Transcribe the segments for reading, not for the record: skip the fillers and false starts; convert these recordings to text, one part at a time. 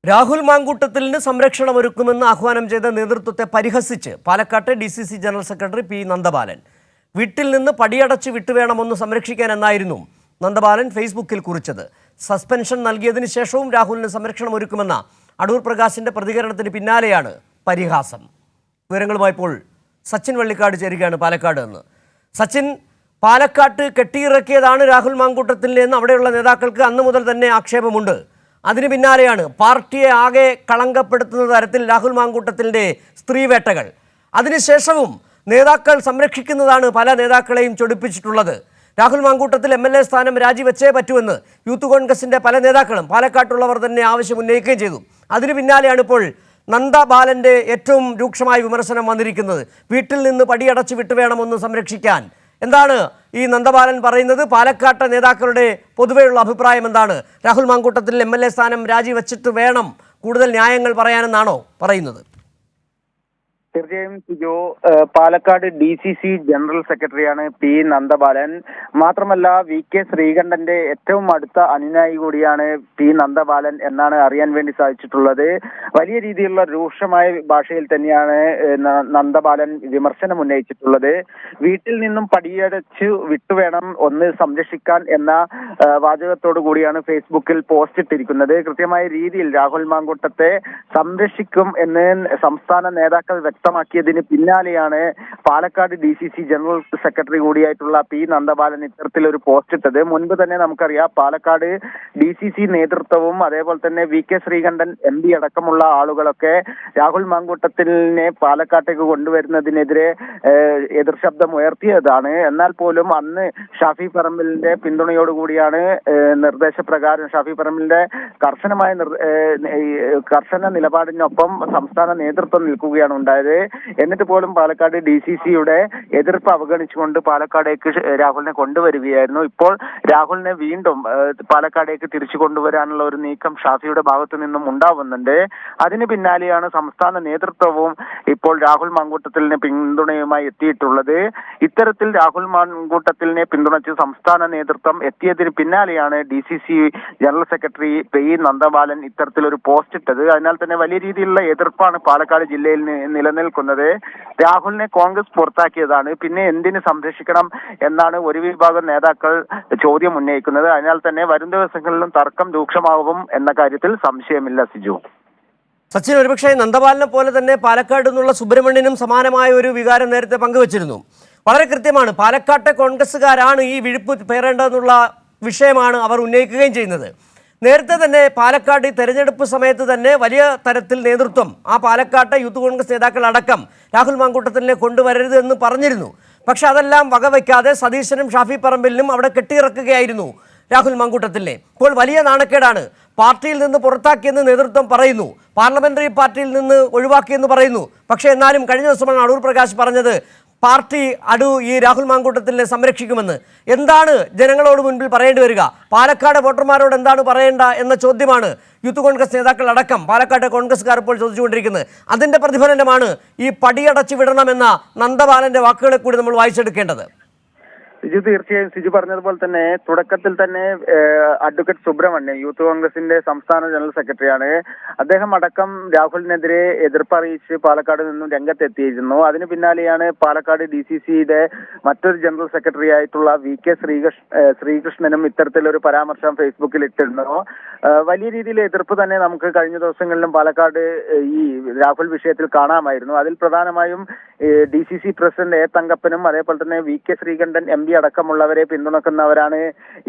രാഹുൽ മാങ്കൂട്ടത്തിന് സംരക്ഷണം ഒരുക്കുമെന്ന് ആഹ്വാനം ചെയ്ത നേതൃത്വത്തെ പരിഹസിച്ച് പാലക്കാട്ടെ DCC general secretary P Nandabalan. വീട്ടിൽ നിന്ന് പടിയടച്ച് വിട്ടുവേണമെന്ന് സംരക്ഷിക്കാൻ എന്നായിരുന്നു നന്ദബാലൻ ഫേസ്ബുക്കിൽ കുറിച്ചത്. സസ്പെൻഷൻ നൽകിയതിനു ശേഷവും രാഹുലിന് സംരക്ഷണം ഒരുക്കുമെന്ന അടൂർ പ്രകാശിന്റെ പ്രതികരണത്തിന് പിന്നാലെയാണ് പരിഹാസം. വിവരങ്ങളുമായി ഇപ്പോൾ സച്ചിൻ വള്ളിക്കാട് ചേരുകയാണ് പാലക്കാട് നിന്ന്. സച്ചിൻ, പാലക്കാട്ട് കെട്ടിയിറക്കിയതാണ് രാഹുൽ മാങ്കൂട്ടത്തിൻ്റെ എന്ന് അവിടെയുള്ള നേതാക്കൾക്ക് അന്നു മുതൽ തന്നെ ആക്ഷേപമുണ്ട്. അതിന് പിന്നാലെയാണ് പാർട്ടിയെ ആകെ കളങ്കപ്പെടുത്തുന്ന തരത്തിൽ രാഹുൽ മാങ്കൂട്ടത്തിൻ്റെ സ്ത്രീവേട്ടകൾ. അതിനുശേഷവും നേതാക്കൾ സംരക്ഷിക്കുന്നതാണ് പല നേതാക്കളെയും ചൊടിപ്പിച്ചിട്ടുള്ളത്. രാഹുൽ മാങ്കൂട്ടത്തിൽ MLA സ്ഥാനം രാജിവെച്ചേ പറ്റുമെന്ന് യൂത്ത് കോൺഗ്രസിൻ്റെ പല നേതാക്കളും പാലക്കാട്ടുള്ളവർ തന്നെ ആവശ്യം ഉന്നയിക്കുകയും ചെയ്തു. അതിന് പിന്നാലെയാണ് ഇപ്പോൾ നന്ദബാലൻ്റെ ഏറ്റവും രൂക്ഷമായ വിമർശനം വന്നിരിക്കുന്നത്. വീട്ടിൽ നിന്ന് പടിയടച്ച് വിട്ടുവേണമെന്ന് സംരക്ഷിക്കാൻ. എന്താണ് ഈ നന്ദബാലൻ പറയുന്നത്? പാലക്കാട്ടെ നേതാക്കളുടെ പൊതുവെയുള്ള അഭിപ്രായം എന്താണ്? രാഹുൽ മാങ്കൂട്ടത്തിൽ MLA സ്ഥാനം രാജിവെച്ചിട്ട് വേണം കൂടുതൽ ന്യായങ്ങൾ പറയാനെന്നാണോ പറയുന്നത്? തീർച്ചയായും സിജോ, പാലക്കാട് DCC ജനറൽ സെക്രട്ടറിയാണ് പി നന്ദബാലൻ. മാത്രമല്ല VK ശ്രീകണ്ഠന്റെ ഏറ്റവും അടുത്ത അനുനായി കൂടിയാണ് പി നന്ദബാലൻ എന്നാണ് അറിയാൻ വേണ്ടി സാധിച്ചിട്ടുള്ളത്. വലിയ രീതിയിലുള്ള രൂക്ഷമായ ഭാഷയിൽ തന്നെയാണ് നന്ദബാലൻ വിമർശനം ഉന്നയിച്ചിട്ടുള്ളത്. വീട്ടിൽ നിന്നും പടിയടച്ച് വിട്ടുവേണം ഒന്ന് സംരക്ഷിക്കാൻ എന്ന വാചകത്തോടു കൂടിയാണ് ഫേസ്ബുക്കിൽ പോസ്റ്റ് ഇട്ടിരിക്കുന്നത്. കൃത്യമായ രീതിയിൽ രാഹുൽ മാങ്കൂട്ടത്തെ സംരക്ഷിക്കും എന്ന് സംസ്ഥാന നേതാക്കൾ വ്യക്തമാക്കിയതിന് പിന്നാലെയാണ് പാലക്കാട് DCC ജനറൽ സെക്രട്ടറി കൂടിയായിട്ടുള്ള പി നന്ദബാലൻ ഇത്തരത്തിലൊരു പോസ്റ്റ് ഇട്ടത്. മുൻപ് തന്നെ നമുക്കറിയാം, പാലക്കാട് DCC നേതൃത്വവും അതേപോലെ തന്നെ VK ശ്രീകണ്ഠൻ MP അടക്കമുള്ള ആളുകളൊക്കെ രാഹുൽ മാങ്കൂട്ടത്തിനെ പാലക്കാട്ടേക്ക് കൊണ്ടുവരുന്നതിനെതിരെ എതിർ ശബ്ദം ഉയർത്തിയതാണ്. എന്നാൽ പോലും അന്ന് ഷാഫി പറമ്പിലിന്റെ പിന്തുണയോടുകൂടിയാണ് നിർദ്ദേശപ്രകാരം ഷാഫി പറമ്പിലിന്റെ കർശന നിലപാടിനൊപ്പം സംസ്ഥാന നേതൃത്വം നിൽക്കുകയാണ് ഉണ്ടായത്. എന്നിട്ട് പോലും പാലക്കാട് DCCയുടെ എതിർപ്പ് അവഗണിച്ചുകൊണ്ട് പാലക്കാടേക്ക് രാഹുലിനെ കൊണ്ടുവരികയായിരുന്നു. ഇപ്പോൾ രാഹുലിനെ വീണ്ടും പാലക്കാടേക്ക് തിരിച്ചു കൊണ്ടുവരാനുള്ള ഒരു നീക്കം ഷാഫിയുടെ ഭാഗത്തു നിന്നും ഉണ്ടാവുന്നുണ്ട്. അതിന് പിന്നാലെയാണ് സംസ്ഥാന നേതൃത്വവും ഇപ്പോൾ രാഹുൽ മാങ്കൂട്ടത്തിലിനെ പിന്തുണയുമായി എത്തിയിട്ടുള്ളത്. ഇത്തരത്തിൽ രാഹുൽ മാങ്കൂട്ടത്തിലിനെ പിന്തുണച്ച് സംസ്ഥാന നേതൃത്വം എത്തിയതിന് പിന്നാലെയാണ് DCC general secretary P Nandabalan ഇത്തരത്തിലൊരു പോസ്റ്റ് ഇട്ടത്. അതിനാൽ തന്നെ വലിയ രീതിയിലുള്ള എതിർപ്പാണ് പാലക്കാട് ജില്ലയിൽ നിലനിൽക്കുന്നത്. രാഹുലിനെ കോൺഗ്രസ് പുറത്താക്കിയതാണ്, പിന്നെ എന്തിന് സംരക്ഷിക്കണം എന്നാണ് ഒരു വിഭാഗം നേതാക്കൾ ചോദ്യം ഉന്നയിക്കുന്നത്. അതിനാൽ തന്നെ വരും ദിവസങ്ങളിലും തർക്കം രൂക്ഷമാവും എന്ന കാര്യത്തിൽ സംശയമില്ല സിജു. സച്ചിൻ, ഒരുപക്ഷെ നന്ദബാലനെ പോലെ തന്നെ പാലക്കാട് നിന്നുള്ള സുബ്രഹ്മണ്യനും സമാനമായ ഒരു വികാരം നേരത്തെ പങ്കുവച്ചിരുന്നു. വളരെ കൃത്യമാണ്, പാലക്കാട്ടെ കോൺഗ്രസ്സുകാരാണ് ഈ വിഴുപ്പ് പേറേണ്ടതെന്നുള്ള വിഷയമാണ് അവർ ഉന്നയിക്കുകയും ചെയ്യുന്നത്. നേരത്തെ തന്നെ പാലക്കാട് ഈ തെരഞ്ഞെടുപ്പ് സമയത്ത് തന്നെ വലിയ തരത്തിൽ നേതൃത്വം ആ പാലക്കാട്ടെ യൂത്ത് കോൺഗ്രസ് നേതാക്കൾ അടക്കം രാഹുൽ മാങ്കൂട്ടത്തിനെ കൊണ്ടുവരരുത് എന്ന് പറഞ്ഞിരുന്നു. പക്ഷെ അതെല്ലാം വകവയ്ക്കാതെ സതീശനും ഷാഫി പറമ്പിലിനും അവിടെ കെട്ടിയിറക്കുകയായിരുന്നു രാഹുൽ മാങ്കൂട്ടത്തിനെ. ഇപ്പോൾ വലിയ നാണക്കേടാണ്. പാർട്ടിയിൽ നിന്ന് പുറത്താക്കിയെന്ന് നേതൃത്വം പറയുന്നു, പാർലമെന്ററി പാർട്ടിയിൽ നിന്ന് ഒഴിവാക്കിയെന്ന് പറയുന്നു. പക്ഷേ എന്നാലും കഴിഞ്ഞ ദിവസമാണ് അടൂർ പ്രകാശ് പറഞ്ഞത് പാർട്ടി ഈ രാഹുൽ മാങ്കൂട്ടത്തിനെ സംരക്ഷിക്കുമെന്ന്. എന്താണ് ജനങ്ങളോട് മുൻപിൽ പറയേണ്ടി വരിക? പാലക്കാട് വോട്ടർമാരോട് എന്താണ് പറയേണ്ട എന്ന ചോദ്യമാണ് യൂത്ത് കോൺഗ്രസ് നേതാക്കൾ അടക്കം പാലക്കാട്ടെ കോൺഗ്രസ്സുകാർ ഇപ്പോൾ ചോദിച്ചുകൊണ്ടിരിക്കുന്നത്. അതിൻ്റെ പ്രതിഫലനമാണ് ഈ പടിയടച്ചു വിടണമെന്ന നന്ദബാലന്റെ വാക്കുകളെ കൂടി നമ്മൾ വായിച്ചെടുക്കേണ്ടത്. സിജു, തീർച്ചയായും സിജു പറഞ്ഞതുപോലെ തന്നെ തുടക്കത്തിൽ തന്നെ അഡ്വക്കേറ്റ് സുബ്രഹ്മണ്യൻ യൂത്ത് കോൺഗ്രസിന്റെ സംസ്ഥാന ജനറൽ സെക്രട്ടറിയാണ്. അദ്ദേഹം അടക്കം രാഹുലിനെതിരെ എതിർപ്പ് അറിയിച്ച് പാലക്കാട് നിന്നും രംഗത്തെത്തിയിരുന്നു. അതിന് പിന്നാലെയാണ് പാലക്കാട് DCCയുടെ മറ്റൊരു ജനറൽ സെക്രട്ടറി ആയിട്ടുള്ള VK ശ്രീകൃഷ്ണനും ഇത്തരത്തിലൊരു പരാമർശം ഫേസ്ബുക്കിൽ ഇട്ടിരുന്നു. വലിയ രീതിയിൽ എതിർപ്പ് തന്നെ നമുക്ക് കഴിഞ്ഞ ദിവസങ്ങളിലും പാലക്കാട് ഈ രാഹുൽ വിഷയത്തിൽ കാണാമായിരുന്നു. അതിൽ പ്രധാനമായും DCC പ്രസിഡന്റ് തങ്കപ്പനും അതേപോലെ തന്നെ VK ശ്രീകണ്ഠൻ MP അടക്കമുള്ളവരെ പിന്തുണക്കുന്നവരാണ്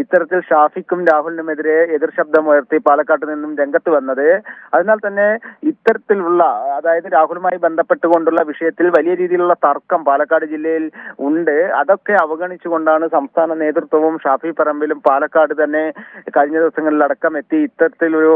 ഇത്തരത്തിൽ ഷാഫിക്കും രാഹുലിനുമെതിരെ എതിർ ശബ്ദമുയർത്തി പാലക്കാട്ട് നിന്നും രംഗത്ത് വന്നത്. അതിനാൽ തന്നെ ഇത്തരത്തിലുള്ള, അതായത് രാഹുലുമായി ബന്ധപ്പെട്ടുകൊണ്ടുള്ള വിഷയത്തിൽ വലിയ രീതിയിലുള്ള തർക്കം പാലക്കാട് ജില്ലയിൽ ഉണ്ട്. അതൊക്കെ അവഗണിച്ചുകൊണ്ടാണ് സംസ്ഥാന നേതൃത്വവും ഷാഫി പറമ്പിലും പാലക്കാട് തന്നെ കഴിഞ്ഞ ദിവസങ്ങളിലടക്കം എത്തി ഇത്തരത്തിലൊരു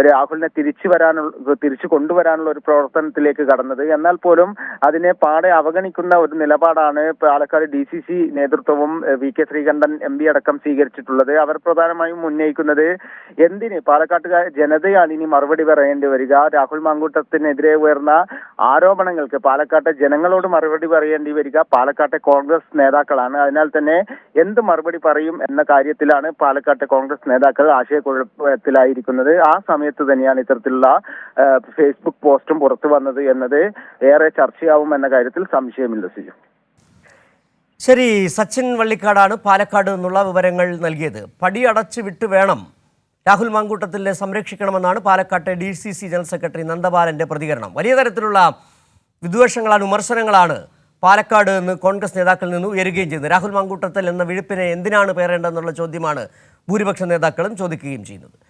രാഹുലിനെ തിരിച്ചു കൊണ്ടുവരാനുള്ള ഒരു പ്രവർത്തനത്തിലേക്ക് കടന്നത്. എന്നാൽ പോലും അതിനെ പാടെ അവഗണിക്കുന്ന ഒരു നിലപാടാണ് പാലക്കാട് DCC നേതൃത്വവും VK ശ്രീകണ്ഠൻ MP അടക്കം സ്വീകരിച്ചിട്ടുള്ളത്. അവർ പ്രധാനമായും ഉന്നയിക്കുന്നത് എന്തിന് പാലക്കാട്ടുകാർ ജനതയാണ് ഇനി മറുപടി പറയേണ്ടി വരിക, രാഹുൽ മാങ്കൂട്ടത്തിനെതിരെ ഉയർന്ന ആരോപണങ്ങൾക്ക് പാലക്കാട്ടെ ജനങ്ങളോട് മറുപടി പറയേണ്ടി വരിക പാലക്കാട്ടെ കോൺഗ്രസ് നേതാക്കളാണ്. അതിനാൽ തന്നെ എന്ത് മറുപടി പറയും എന്ന കാര്യത്തിലാണ് പാലക്കാട്ടെ കോൺഗ്രസ് നേതാക്കൾ ആശയക്കുഴപ്പത്തിലായിരിക്കുന്നത്. ആ സമയത്ത് തന്നെയാണ് ഇത്തരത്തിലുള്ള ഫേസ്ബുക്ക് പോസ്റ്റും പുറത്തു വന്നത് എന്നത് ഏറെ ചർച്ചയാവും എന്ന കാര്യത്തിൽ സംശയമില്ല. ശരി, സച്ചിൻ വള്ളിക്കാടാണ് പാലക്കാട് നിന്നുള്ള വിവരങ്ങൾ നൽകിയത്. പടിയടച്ച് വിട്ട് വേണം രാഹുൽ മാങ്കൂട്ടത്തിലെ സംരക്ഷിക്കണമെന്നാണ് പാലക്കാട്ടെ DCC ജനറൽ സെക്രട്ടറി നന്ദബാലന്റെ പ്രതികരണം. വലിയ തരത്തിലുള്ള വിദ്വേഷങ്ങളാണ്, വിമർശനങ്ങളാണ് പാലക്കാട് നിന്ന് കോൺഗ്രസ് നേതാക്കളിൽ നിന്ന് ഉയരുകയും ചെയ്യുന്നത്. രാഹുൽ മാങ്കൂട്ടത്തിൽ എന്ന വിഴുപ്പിനെ എന്തിനാണ് പേരേണ്ടതെന്നുള്ള ചോദ്യമാണ് ഭൂരിപക്ഷ നേതാക്കളും ചോദിക്കുകയും ചെയ്യുന്നത്.